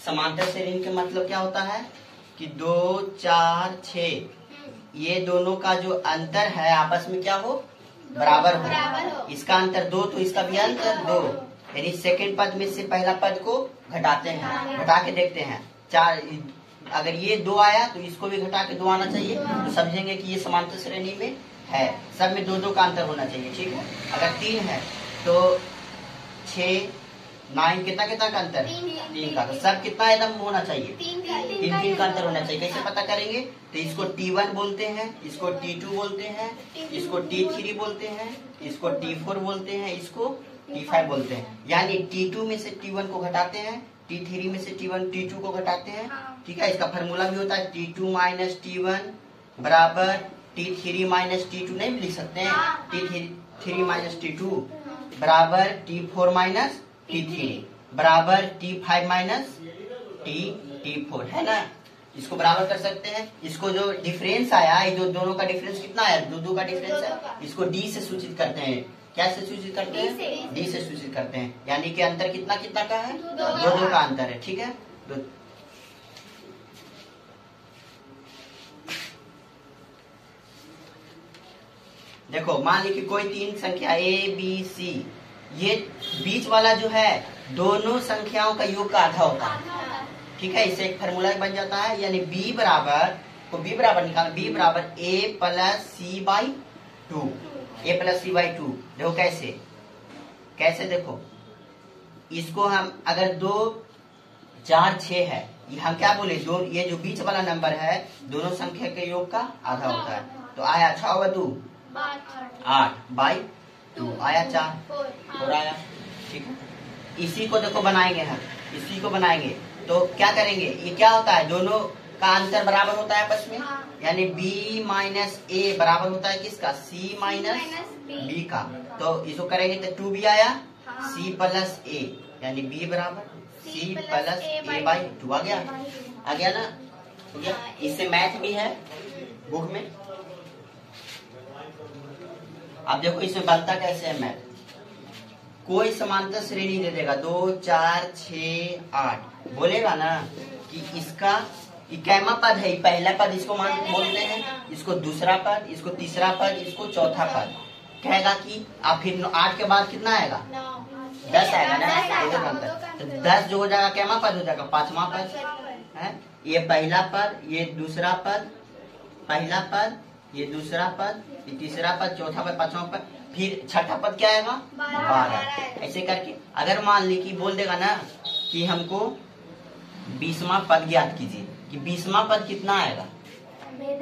समांतर श्रेणी के मतलब क्या होता है कि 2 4 6 ये दोनों का जो अंतर है आपस में क्या हो, बराबर हो। इसका अंतर 2 तो इसका भी अंतर 2, यानी सेकंड पद में से पहला पद को घटाते हैं, घटा के देखते हैं। 4 अगर ये 2 आया तो इसको भी घटा के 2 आना चाहिए, तो समझेंगे कि ये समांतर श्रेणी में है। सब में 2 2 का अंतर होना चाहिए, ठीक है। अगर 3 है तो 6 9 कितना कितना का अंतर, 3 का, तो सब कितना एकदम होना चाहिए, 3 का अंतर होना चाहिए। कैसे पता करेंगे, तो इसको T1 बोलते हैं, इसको T2 बोलते हैं, इसको T3 बोलते हैं, इसको T4 बोलते हैं, इसको T5 बोलते हैं। यानी T2 में से T1 को घटाते हैं, T3 में से T2 को घटाते हैं, ठीक है। इसका फार्मूला भी होता है T2 माइनस T1 बराबर T3 माइनस T2, नहीं लिख सकते हैं, T3 माइनस T2 बराबर T4 माइनस T3 बराबर T5 माइनस T4, है ना। इसको बराबर कर सकते हैं। इसको जो डिफरेंस आया, ये जो दोनों का डिफरेंस कितना आया, 2 2 का डिफरेंस है, इसको D से सूचित करते हैं। क्या से सूचित करते हैं, D से सूचित करते हैं। यानी कि अंतर कितना कितना का है, 2 2 का अंतर है, ठीक है। देखो मान ली कि कोई 3 संख्या ABC, ये बीच वाला जो है दोनों संख्याओं का योग का आधा होता है, ठीक है। इससे एक फार्मूला बन जाता है, यानी B बराबर निकालना, B बराबर A plus C by 2, A plus C by 2। देखो कैसे देखो, इसको हम अगर 2 4 6 है, हम क्या बोले, ये जो बीच वाला नंबर है दोनों संख्या के योग का आधा होता है, तो आया 6 2 8 बाई 2 आया 4 आया, ठीक है। इसी को देखो बनाएंगे हम, इसी को बनाएंगे तो क्या करेंगे, ये क्या होता है, दोनों का अंतर बराबर होता है आपस में, यानी B माइनस A बराबर होता है किसका, C माइनस B का। तो इसको करेंगे तो 2B आया, C प्लस A, यानी B बराबर C प्लस A बाई 2 आ गया ना, हो गया। इससे मैथ भी है बुक में। अब देखो इसमें बनता कैसे है मैथ, कोई समांतर श्रेणी दे देगा 2 4 6 8, बोलेगा ना कि इसका इक्यामा पद है, पहला पद इसको बोलते हैं, इसको दूसरा पद, इसको तीसरा पद, इसको चौथा पद। कहेगा कि आप फिर 8 के बाद कितना आएगा, 10 आएगा ना, तो 10 जो हो जाएगा कैमा पद हो जाएगा, 5वां पद है। ये पहला पद, ये दूसरा पद, पहला पद, ये दूसरा पद, ये तीसरा पद, चौथा पद, 5वां पद, फिर छठा पद क्या आएगा 12। ऐसे करके अगर मान ली कि बोल देगा ना कि हमको 20वां पद ज्ञात कीजिए, कि 20वां पद कितना आएगा,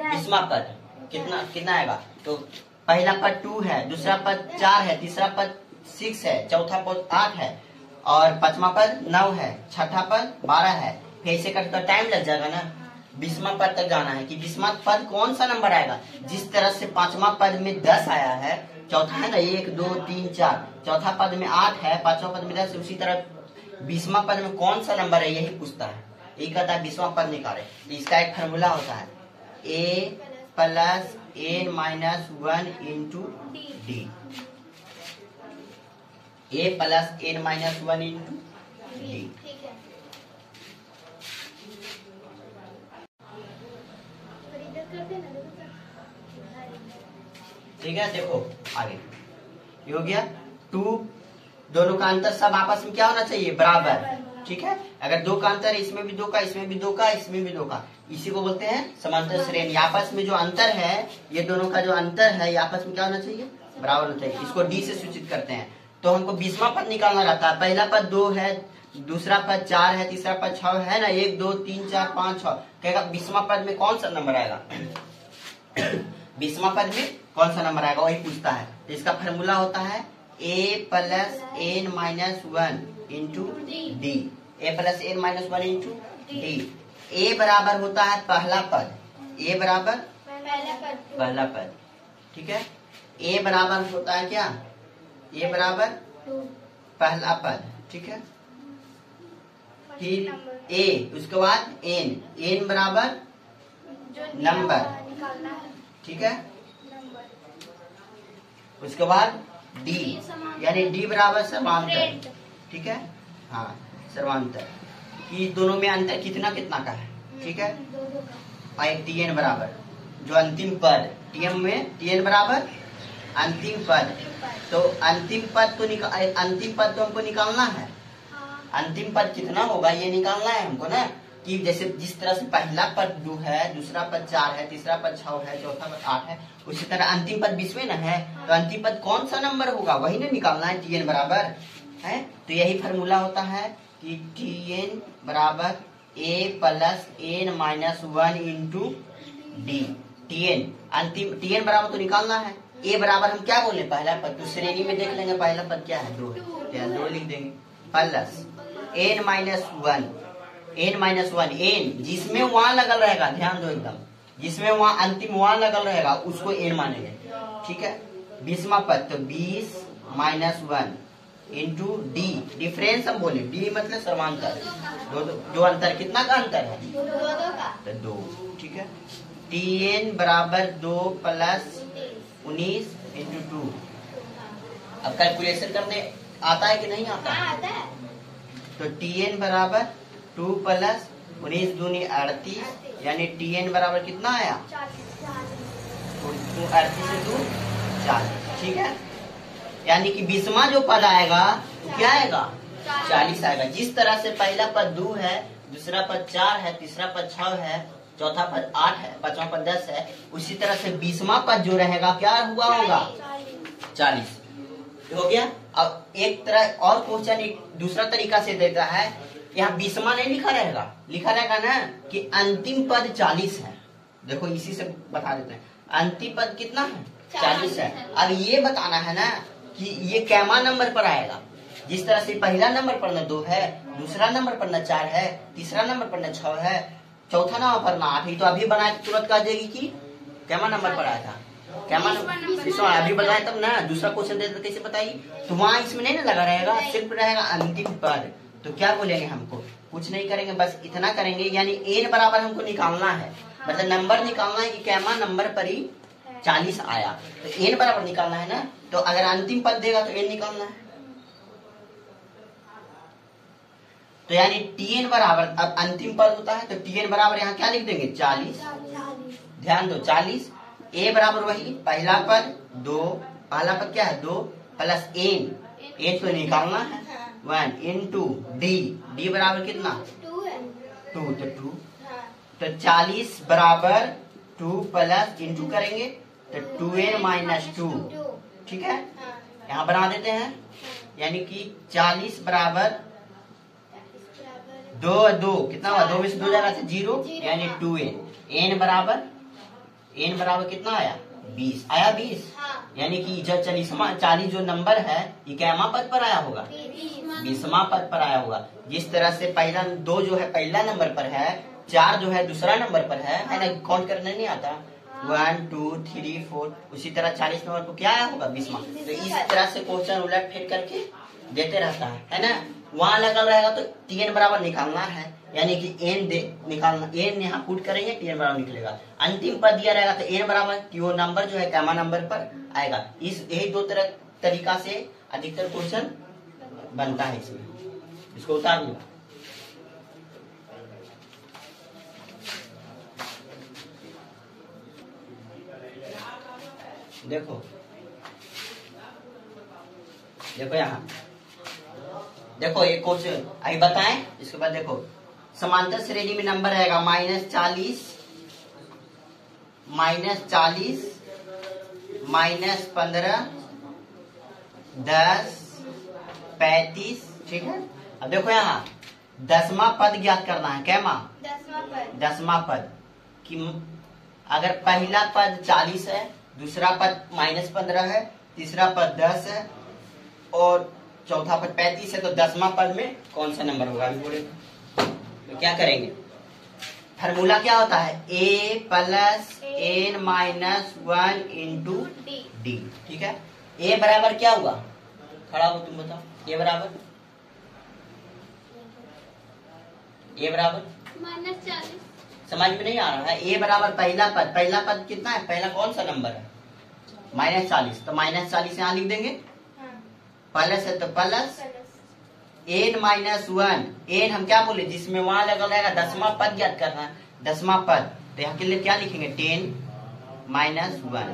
20वां पद कितना आएगा, तो पहला पद 2 है, दूसरा पद 4 है, तीसरा पद 6 है, चौथा पद 8 है, और 5वां पद 9 है, छठा पद 12 है। फिर ऐसे करके टाइम लग जाएगा ना, 20वां पद तक जाना है कि 20वां पद कौन सा नंबर आएगा। जिस तरह से 5वां पद में 10 आया है, चौथा है ना 1 2 3 4, चौथा पद में 8 है, 5वां पद में 10, उसी तरह 20वां पद में कौन सा नंबर है यही पूछता है, यही कहता है 20वां पद निकाले। तो इसका एक फार्मूला होता है A plus N minus 1 into D, A plus N minus 1 into D। ठीक है, देखो आगे ये हो गया 2, दोनों का अंतर सब आपस में क्या होना चाहिए, बराबर, ठीक है। अगर 2 का अंतर है, इसमें भी 2 का, इसमें भी 2 का, इसमें भी 2 का, इसी को बोलते हैं समांतर श्रेणी। आपस में जो अंतर है, ये दोनों का जो अंतर है, ये आपस में क्या होना चाहिए, बराबर होना चाहिए। इसको D से सूचित करते हैं। तो हमको 20वां पद निकालना रहता है, पहला पद 2 है, दूसरा पद 4 है, तीसरा पद 6 है ना, 1 2 3 4 5 6, कहेगा 20वां पद में कौन सा नंबर आएगा 20वां पद में कौन सा नंबर आएगा, वही पूछता है। तो इसका फार्मूला होता है A plus N minus 1 into D, A plus N minus 1 into D। A बराबर होता है पहला पद, A बराबर पहला पद, ठीक है। A बराबर होता है क्या, A बराबर पहला पद, ठीक है। फिर A, उसके बाद N बराबर नंबर, ठीक है। उसके बाद D, यानी D बराबर सर्वांतर, ठीक है, हाँ सर्वांतर। कि दोनों में अंतर कितना कितना का है, ठीक है। और एक tn बराबर जो अंतिम पद, tm में tn बराबर अंतिम पद, तो अंतिम पद तो हमको निकालना है। अंतिम पद कितना होगा ये निकालना है हमको ना, कि जैसे जिस तरह से पहला पद 2 है, दूसरा पद 4 है, तीसरा पद 6 है, चौथा पद 8 है, उसी तरह अंतिम पद 20वें न है, तो अंतिम पद कौन सा नंबर होगा वही ना निकालना है। tn बराबर है, तो यही फार्मूला होता है कि tn बराबर a plus n minus 1 into D. अंतिम tn बराबर तो निकालना है, a बराबर हम क्या बोले पहला पद, तो श्रेणी में देख लेंगे पहला पद क्या है 2 है, 2 लिख देंगे, प्लस n माइनस 1 n जिसमें वहां लगल रहेगा, ध्यान दो एकदम, जिसमें वहां अंतिम वहां लगल रहेगा उसको n मानेंगे, ठीक है। 20वां पद तो 20 माइनस 1 इंटू डी, डिफरेंस हम बोले, डी मतलब समांतर, जो अंतर कितना का अंतर है, 2, ठीक है। tn बराबर 2 प्लस 19 इंटू 2। अब कैलकुलेशन करने आता है कि नहीं आता है? तो tn बराबर 2 प्लस 19 दूनी 38, यानी tn बराबर कितना आया, 38 से 2 40, ठीक है। यानी कि 20वां जो पद आएगा वो क्या आएगा, 40 आएगा। जिस तरह से पहला पद 2 है, दूसरा पद 4 है, तीसरा पद 6 है, चौथा पद 8 है, पांचवा पद 10 है, उसी तरह से 20वां पद जो रहेगा क्या हुआ होगा, 40 हो गया। अब एक तरह और क्वेश्चन एक दूसरा तरीका से देता है, यहाँ 20वां नहीं लिखा रहेगा ना कि अंतिम पद 40 है। देखो इसी से बता देते हैं, अंतिम पद कितना है, 40 है। अब ये बताना है ना कि ये कैमा नंबर पर आएगा। जिस तरह से पहला नंबर पर न 2 है, दूसरा नंबर पर न 4 है, तीसरा नंबर पर न 6 है, चौथा नंबर पर न 8 है, तो अभी बनाए तुरंत कह देगी कि कैमा नंबर पर आया था, कैमा नंबर अभी बताए तब ना। दूसरा क्वेश्चन दे तो कैसे बताइए, तो वहां इसमें नहीं ना लगा रहेगा, सिर्फ रहेगा अंतिम पद। तो क्या बोलेंगे, हमको कुछ नहीं करेंगे, बस इतना करेंगे, यानी n बराबर हमको निकालना है, मतलब नंबर निकालना है कि कैमा नंबर पर ही 40 आया, तो n बराबर निकालना है ना। तो अगर अंतिम पद देगा तो n निकालना है, तो यानी tn बराबर, अब अंतिम पद होता है तो tn बराबर यहाँ क्या लिख देंगे, 40। ध्यान दो 40, a बराबर वही पहला पद 2, पहला पद क्या है 2 प्लस n तो निकालना है 1 इंटू डी बराबर कितना 2, तो 2, तो 40 बराबर 2 प्लस इंटू करेंगे तो 2n माइनस 2, ठीक है। यहाँ बना देते हैं, यानी कि 40 बराबर 2 कितना हुआ, 2 में से 2 जा रहा था 0, यानी 2n n बराबर कितना आया 20 आया, 20 यानी कि जब 40 जो नंबर है ये कैमा पद पर आया होगा, 20वां पद पर आया होगा। जिस तरह से पहला 2 जो है पहला नंबर पर है, 4 जो है दूसरा नंबर पर है ना, काउंट करने नहीं आता, 1 2 3 4, उसी तरह 40 नंबर पर क्या आया होगा 20वां। तो इस तरह से क्वेश्चन उलट फेर करके देते रहता है ना। वहां लगल रहेगा तो tn बराबर निकालना है, यानी कि n निकालना, n यहाँ पुट करेंगे tn बराबर निकलेगा। अंतिम पद दिया रहेगा तो n बराबर कि वो नंबर जो है कैमा नंबर पर आएगा। यही 2 तरीका से अधिकतर क्वेश्चन बनता है, इसमें इसको उतार लो। देखो यहाँ देखो एक क्वेश्चन अभी बताएं, इसके बाद देखो समांतर श्रेणी में नंबर रहेगा -40 -15 10 35, ठीक है। अब देखो यहाँ 10वां पद ज्ञात करना है, कैमा 10वां पद कि अगर पहला पद 40 है, दूसरा पद -15 है, तीसरा पद 10 है और चौथा पद 35 है, तो 10वां पद में कौन सा नंबर होगा अभी बोलेगा। तो क्या करेंगे, फार्मूला क्या होता है, a plus n minus 1 into D, ठीक है। a बराबर क्या हुआ, खड़ा हो तुम बताओ, a बराबर -40, समझ में नहीं आ रहा है। a बराबर पहला पद कितना है, पहला कौन सा नंबर है -40, तो -40 यहाँ लिख देंगे, प्लस है तो plus n minus one, n हम क्या बोले जिसमें वहां लगा रहेगा दसवां पद ज्ञात करना है, दसवां पद, तो यहाँ के लिए क्या लिखेंगे 10 minus one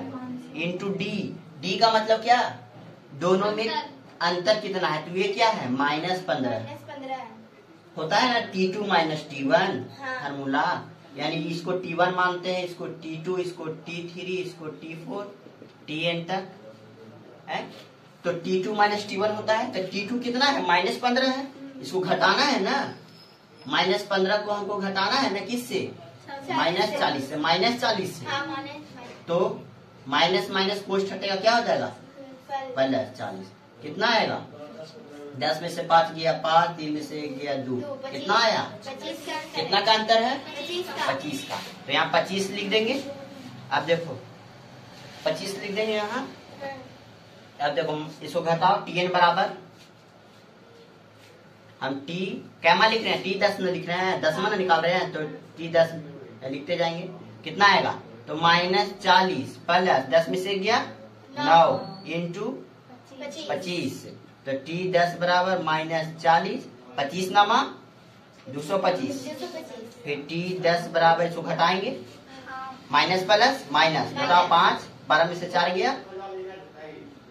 into D, D का मतलब क्या, दोनों में अंतर कितना है, तो ये क्या है -15 होता है ना, T2 माइनस T1 फार्मूला, यानी इसको T1 मानते हैं, इसको T2, इसको T3, इसको T4, Tn तक है। तो T2 माइनस T1 होता है, तो T2 कितना है -15 है, इसको घटाना है ना, -15 को हमको घटाना है ना किससे, -40 से, -40 से, तो माइनस माइनस पोस्ट हटेगा क्या हो जाएगा +40, कितना आएगा 10 में से 5 गया 5, 3 में से 1 गया 2, कितना आया, कितना का अंतर है 25 का, तो यहाँ 25 लिख देंगे। अब देखो 25 लिख देंगे यहाँ, अब देखो इसको घटाओ, Tn बराबर हम T कैमा लिख रहे हैं, T10 में लिख रहे हैं, 10 में निकाल रहे हैं, तो T10 लिखते जाएंगे, कितना आएगा, तो -40 प्लस 10 में से गया 9 इंटू 25, तो T10 बराबर -40, 25 नामा 225, फिर T10 बराबर इसको घटाएंगे, माइनस प्लस माइनस, बताओ 5, 12 में से 4 गया,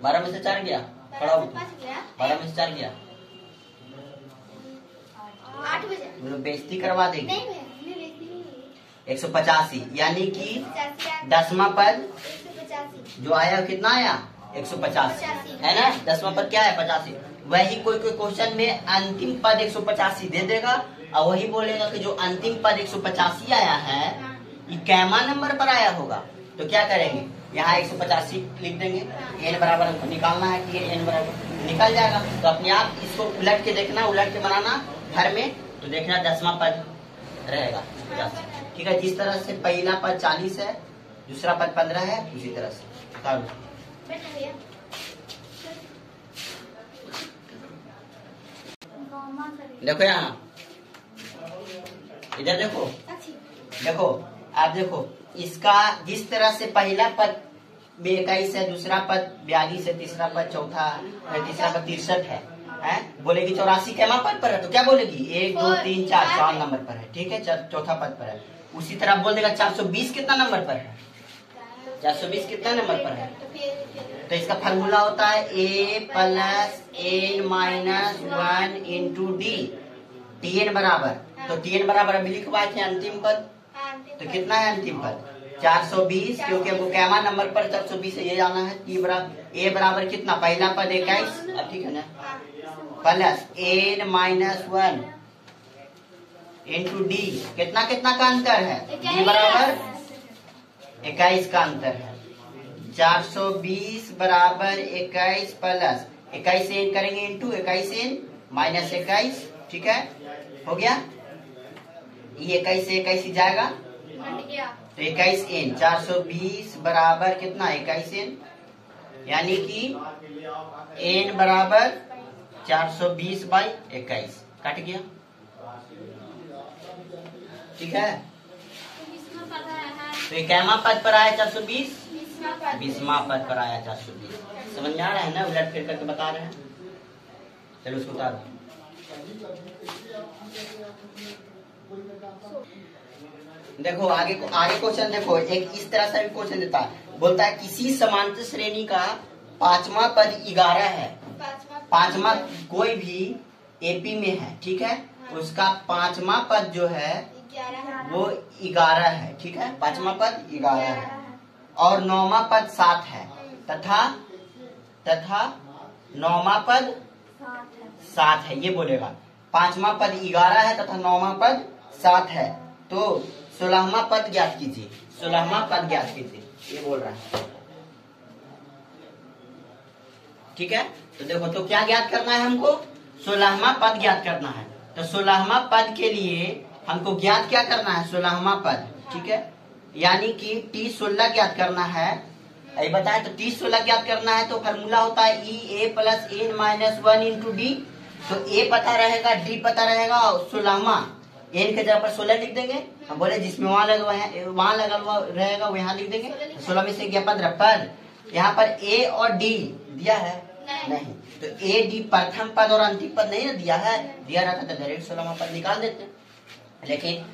12 में से 4 गया, पढ़ा 12 में से 4 गया, 8 बजे बेइज्जती करवा देंगे, 185, यानी कि 10वां पद जो आया कितना आया 185 है ना, 10वां पद क्या है 85, वही कोई कोई क्वेश्चन में अंतिम पद 185 दे देगा और वही बोलेगा कि जो अंतिम पद 185 आया है ये कैमा नंबर पर आया होगा, तो क्या करेंगे यहाँ 185 लिख देंगे, n बराबर हमको निकालना है कि n बराबर निकल जाएगा, तो अपने आप इसको उलट के देखना, उलट के बनाना घर में, तो देखना 10वां पद रहेगा 85, ठीक है। जिस तरह से पहला पद 40 है, दूसरा पद 15 है, उसी तरह से देखो यहाँ इधर देखो, देखो आप देखो इसका जिस तरह से पहला पद 21 है, दूसरा पद 42 है, तीसरा पद तीसरा पद 63 है, बोलेगी 84 कैमा पद पर है, तो क्या बोलेगी 1 2 3 4 नंबर पर है, ठीक है, चौथा पद पर है। उसी तरह बोल देगा 420 कितना नंबर पर है, 420 कितना नंबर पर है, तो इसका फार्मूला होता है a plus n minus 1 into D, Tn बराबर, तो Tn बराबर अभी लिखवाए थे अंतिम पद, तो कितना है अंतिम पद 420, क्योंकि हमको कैमा नंबर पर 420 से ये जाना है, a बराबर कितना, पहला पद 21, ठीक है ना, plus n minus 1 into D, कितना कितना का अंतर है, d बराबर 21 का अंतर है, 420 बराबर 21 प्लस 21 से n करेंगे इंटू 21 n माइनस 21, ठीक है, हो गया, ये 21 से 21 जाएगा, तो 21 n, 420 बराबर कितना 21 n, यानी कि n बराबर 420 बाई 21 कट गया, ठीक है। तो ये कैमा पद पर आया 420, 20वां पद पर आया 420, समझ में आ रहा है ना, उलट फिर करके बता रहे हैं, चलो उसको उतारो। देखो आगे क्वेश्चन देखो, एक इस तरह से भी क्वेश्चन देता है, बोलता है किसी समांतर श्रेणी का 5वां पद 11 है, 5वां कोई भी एपी में है, ठीक है, उसका 5वां पद जो है वो 11 है, ठीक है, 5वां पद 11 है और 9वां पद 7 है, तथा 9वां पद 7 है, ये बोलेगा 5वां पद 11 है तथा 9वां पद 7 है, तो 16वां पद ज्ञात कीजिए, 16वां पद ज्ञात कीजिए, ये बोल रहा है, ठीक है। तो देखो तो क्या ज्ञात करना है हमको, 16वां पद ज्ञात करना है, तो 16वां पद के लिए हमको ज्ञात क्या करना है 16वां पद, ठीक है, यानी कि T16 ज्ञात करना है, अभी बताए तो T16 ज्ञात करना है, तो फार्मूला होता है E a plus n minus 1 into D, तो a पता रहेगा d पता रहेगा, और 16वां n के जगह पर 16 लिख देंगे, हम बोले जिसमें वहां लगा रहेगा वो यहाँ लिख देंगे, 16 में से गया 15 पद, यहाँ पर a और d दिया है नहीं, तो ए डी प्रथम पद और अंतिम पद नहीं ना दिया है, दिया रहता तो डायरेक्ट 16वां पद निकाल देते। लेकिन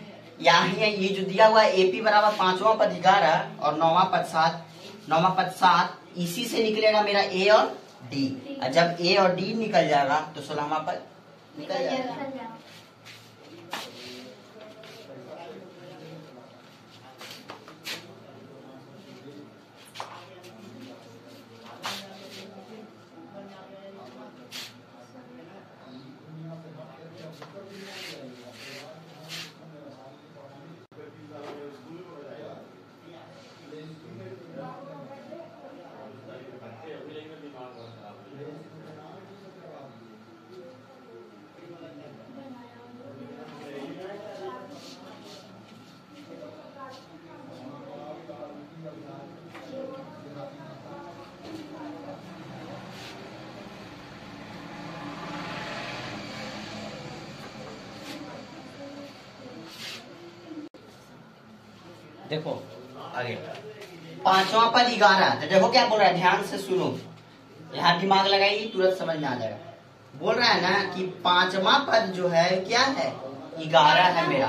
यहाँ ये जो दिया हुआ है एपी बराबर 5वां पद 11 और 9वां पद 7, 9वां पद 7, इसी से निकलेगा मेरा ए और डी। और जब ए और डी निकल जाएगा तो 16वां पद निकल जाएगा। देखो आगे 5वां पद 11, तो देखो क्या बोल रहा है, ध्यान से सुनो, यहाँ दिमाग लगाइए तुरंत समझ में आ जाएगा। बोल रहा है ना कि 5वां पद जो है क्या है, 11 है मेरा,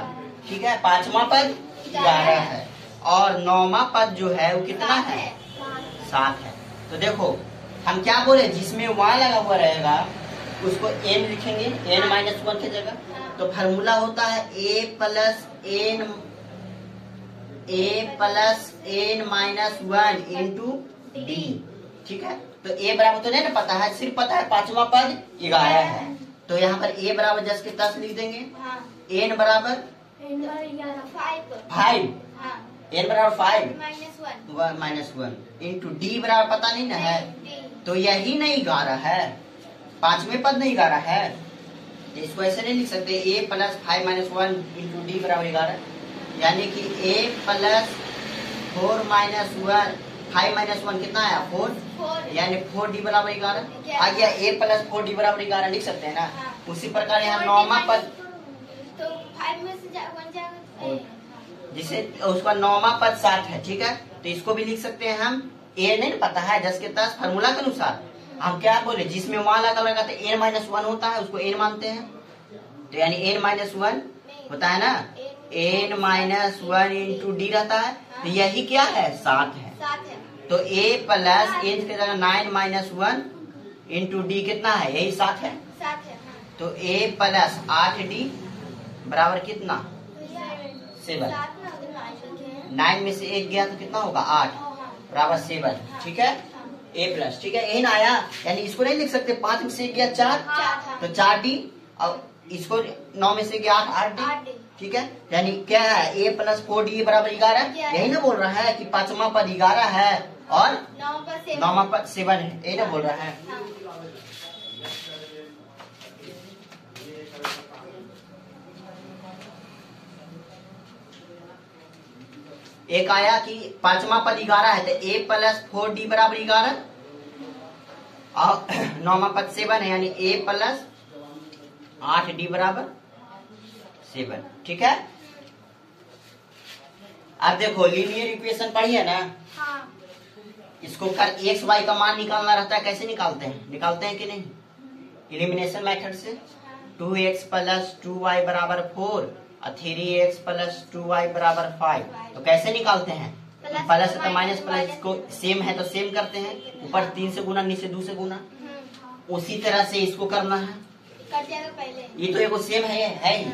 ठीक है। 5वां पद 11 है और 9वां पद जो है वो कितना है, 7 है। तो देखो हम क्या बोले, जिसमें वहां लगा हुआ रहेगा उसको n लिखेंगे, n-1 की जगह। तो फार्मूला होता है a plus n-1 into D, ठीक है। तो a बराबर तो नहीं ना पता है, सिर्फ पता है 5वां पद 11 है, तो यहाँ पर a बराबर 10 के 10 लिख देंगे। n बराबर 5, n बराबर 5 -1 इंटू डी बराबर पता नहीं ना है, तो यही नहीं 11 है, 5वें पद नहीं 11 है। इसको ऐसे नहीं लिख सकते a प्लस 5 -1 इंटू डी बराबर 11, यानी कि a प्लस 4 -1 5 -1 कितना आया 4, यानी 4d बराबर 11 आ गया। a प्लस 4d बराबर 11 लिख सकते हैं ना। उसी प्रकार यहाँ 9वां पद, तो 5 में से 1 जाएगा, जिसे उसका 9वां पद 7 है, ठीक है। तो इसको भी लिख सकते हैं हम, a नहीं पता है 10 के 10 फार्मूला के अनुसार हम क्या बोले, जिसमें वहां लगा तो n-1 होता है उसको n मानते हैं, तो यानी n-1 होता है ना, n-1 इंटू डी रहता है, तो यही क्या है 7 है। तो a प्लस n की जगह 9 -1 इंटू डी कितना है, यही 7 है। तो a प्लस 8d बराबर कितना 7, 9 में से 1 गया तो कितना होगा 8 बराबर 7, ठीक है। a प्लस, ठीक है, n आया, यानी इसको नहीं लिख सकते 5 में से 1 गया 4, तो 4d, और इसको 9 में से 8d, ठीक है। यानी क्या है a प्लस 4d बराबर 11, यही ना बोल रहा है कि 5वां पद 11 है और 9वां पद 7 है, यही ना बोल रहा है। एक आया कि 5वां पद 11 है, तो a प्लस 4d बराबर 11 और 9वां पद 7 है, यानी a प्लस 8d बराबर 7, ठीक है। अब देखो लीनियर इक्वेशन पढ़ी है ना, इसको कर x y का मान निकालना रहता है, कैसे निकालते हैं कि नहीं, एलिमिनेशन मेथड से। 2x प्लस 2y बराबर 4 और 3x प्लस 2y बराबर 5, तो कैसे निकालते हैं, प्लस तो माइनस प्लस को सेम है तो सेम करते हैं, ऊपर 3 से गुना नीचे 2 से गुना, उसी तरह से इसको करना है। पहले ये तो एगो सेम है ही,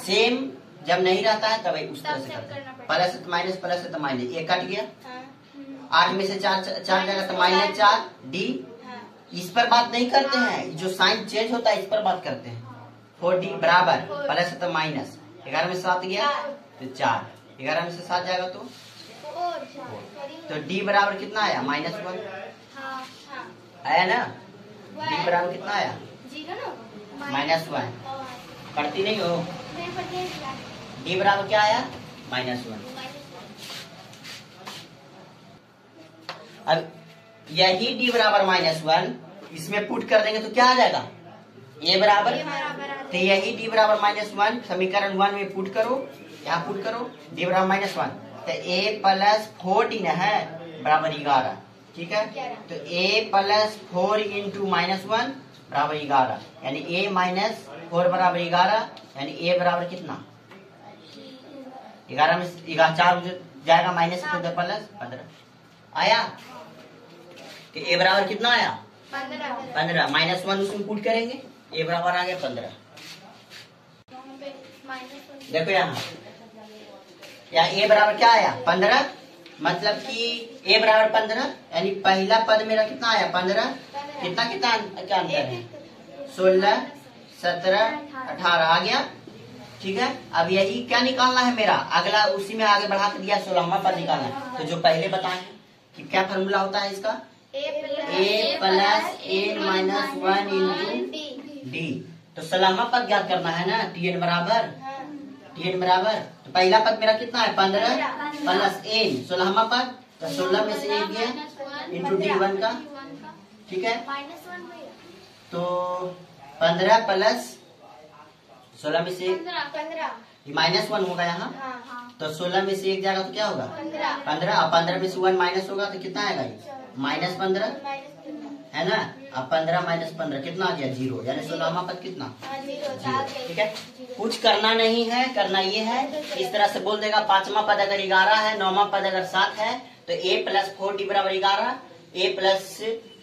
सेम जब नहीं रहता है तब उस तरह से करते हैं, प्लस तो माइनस प्लस तो माइनस, एक कट गया, 8 में से 4 जाएगा तो -4 डी। इस पर बात नहीं करते हैं, जो साइन चेंज होता है इस पर बात करते हैं। 4d बराबर प्लस तो माइनस, 11 में से 7 गया तो 4, 11 में से 7 जाएगा तो 4, तो d बराबर कितना आया -1 आया ना, d बराबर कितना आया -1, पढ़ती नहीं हो, d बराबर क्या आया -1। अब यही d बराबर -1 इसमें पुट कर देंगे तो क्या आ जाएगा, a बराबर, तो यही d बराबर -1 समीकरण 1 में पुट करो, यहाँ पुट करो d बराबर -1, तो a प्लस 4d न है बराबर 11, ठीक है। तो a प्लस 4 इंटू -1 बराबर 11, यानी a माइनस 4 बराबर 11, यानी a बराबर कितना 11 में 4 जाएगा माइनस तो प्लस 15 आया। कि a बराबर कितना आया 15, -1 उसमें पुट करेंगे, a बराबर आ गया 15। देखो यहाँ a बराबर क्या आया 15, मतलब कि a बराबर 15, यानी पहला पद मेरा कितना आया 15, कितना कितना क्या अंतर है 16, 17, 18 आ गया। ठीक है, अब यही क्या निकालना है मेरा, अगला उसी में आगे बढ़ा के दिया 16वां पद निकालना है। तो जो पहले बताए कि क्या फॉर्मूला होता है इसका, a plus n minus 1 into D. तो 16वां पद ज्ञात करना है ना, tn बराबर तो पहला पद मेरा कितना है 15 प्लस n, 16वां पद तो 16 में से 1 गया इंटू d1 का। ठीक है, तो 15 प्लस 16 में से ये -1 होगा यहाँ, तो 16 में से 1 जाएगा तो क्या होगा 15, और 15 में से 1 माइनस होगा तो कितना आएगा ये -15 है ना। अब 15 माइनस 15 कितना आ गया 0, यानी 16वां पद कितना 0। ठीक है, कुछ करना नहीं है, करना ये है इस तरह से बोल देगा 5वां पद अगर 11 है, 9वां पद अगर 7 है तो a प्लस 4d बराबर 11, a प्लस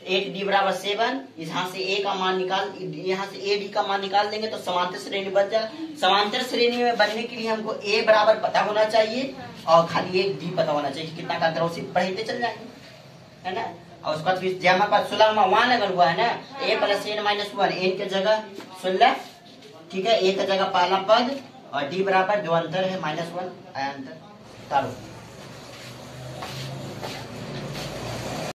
8d बराबर 7। यहाँ से a का मान निकाल, यहाँ से a d का मान निकाल देंगे तो समांतर श्रेणी बन जाएगा। समांतर श्रेणी में बनने के लिए हमको a बराबर पता होना चाहिए और खाली एक d पता होना चाहिए, कितना का अंतर उसी पढ़ते चल जाएंगे, है ना। और उसके बाद फिर हमारे पास 16वां 1 अगर हुआ है ना, a plus n minus 1, n के जगह 16, ठीक है, a की जगह पहला पद और d बराबर जो अंतर है -1 आया अंतर।